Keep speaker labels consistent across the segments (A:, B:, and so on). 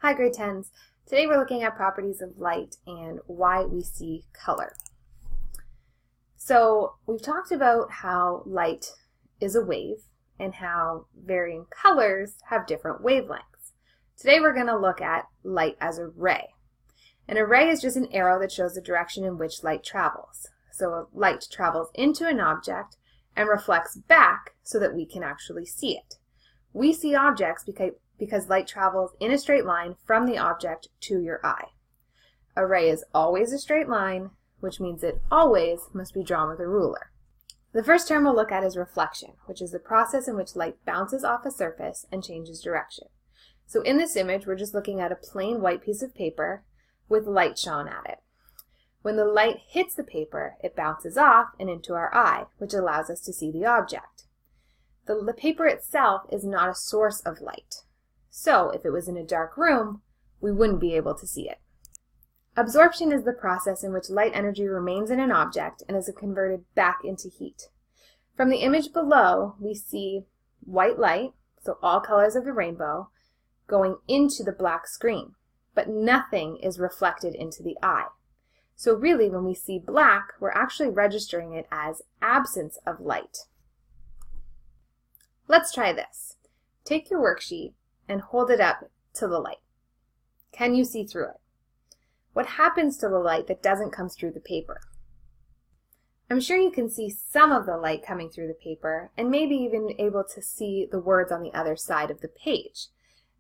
A: Hi grade 10s. Today we're looking at properties of light and why we see color. So we've talked about how light is a wave and how varying colors have different wavelengths. Today we're going to look at light as a ray. An array is just an arrow that shows the direction in which light travels. So light travels into an object and reflects back so that we can actually see it. We see objects because light travels in a straight line from the object to your eye. A ray is always a straight line, which means it always must be drawn with a ruler. The first term we'll look at is reflection, which is the process in which light bounces off a surface and changes direction. So in this image, we're just looking at a plain white piece of paper with light shone at it. When the light hits the paper, it bounces off and into our eye, which allows us to see the object. The paper itself is not a source of light. So if it was in a dark room, we wouldn't be able to see it. Absorption is the process in which light energy remains in an object and is converted back into heat. From the image below, we see white light, so all colors of the rainbow, going into the black screen, but nothing is reflected into the eye. So really, when we see black, we're actually registering it as absence of light. Let's try this. Take your worksheet and hold it up to the light. Can you see through it? What happens to the light that doesn't come through the paper? I'm sure you can see some of the light coming through the paper and maybe even able to see the words on the other side of the page.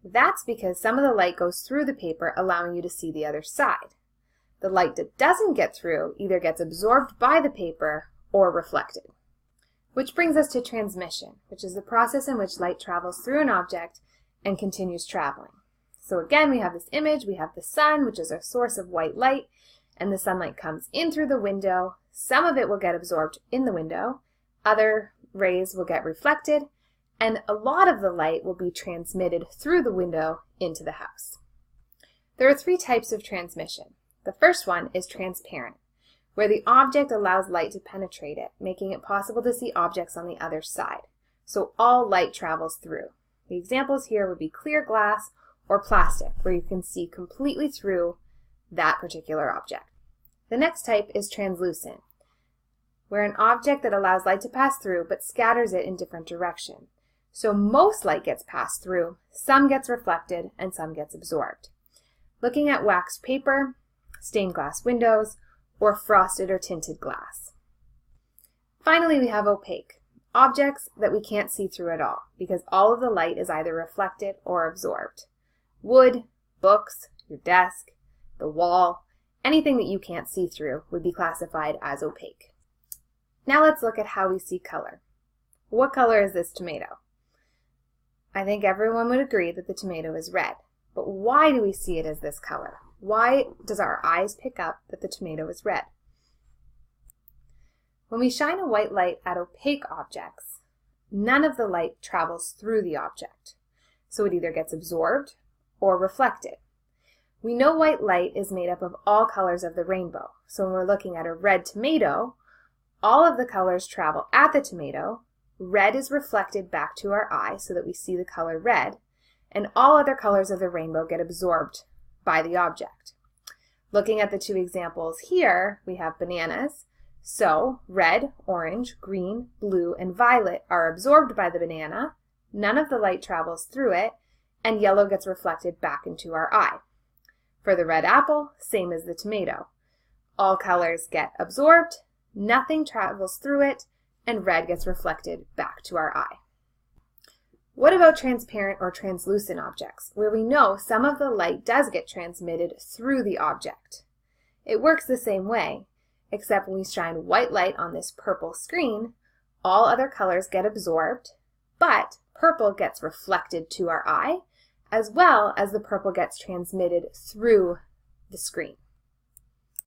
A: That's because some of the light goes through the paper, allowing you to see the other side. The light that doesn't get through either gets absorbed by the paper or reflected. Which brings us to transmission, which is the process in which light travels through an object and continues traveling. So again, we have this image, we have the sun, which is our source of white light, and the sunlight comes in through the window. Some of it will get absorbed in the window, other rays will get reflected, and a lot of the light will be transmitted through the window into the house. There are three types of transmission. The first one is transparent, where the object allows light to penetrate it, making it possible to see objects on the other side. So all light travels through. The examples here would be clear glass or plastic, where you can see completely through that particular object. The next type is translucent, where an object that allows light to pass through but scatters it in different directions. So most light gets passed through, some gets reflected, and some gets absorbed. Looking at waxed paper, stained glass windows, or frosted or tinted glass. Finally, we have opaque, objects that we can't see through at all because all of the light is either reflected or absorbed. Wood, books, your desk, the wall, anything that you can't see through would be classified as opaque. Now let's look at how we see color. What color is this tomato? I think everyone would agree that the tomato is red, but why do we see it as this color? Why does our eyes pick up that the tomato is red? When we shine a white light at opaque objects, none of the light travels through the object, so it either gets absorbed or reflected. We know white light is made up of all colors of the rainbow, so when we're looking at a red tomato, all of the colors travel at the tomato, red is reflected back to our eye so that we see the color red, and all other colors of the rainbow get absorbed by the object. Looking at the two examples here, we have bananas. So red, orange, green, blue, and violet are absorbed by the banana, none of the light travels through it, and yellow gets reflected back into our eye. For the red apple, same as the tomato. All colors get absorbed, nothing travels through it, and red gets reflected back to our eye. What about transparent or translucent objects, where we know some of the light does get transmitted through the object? It works the same way, except when we shine white light on this purple screen, all other colors get absorbed, but purple gets reflected to our eye, as well as the purple gets transmitted through the screen.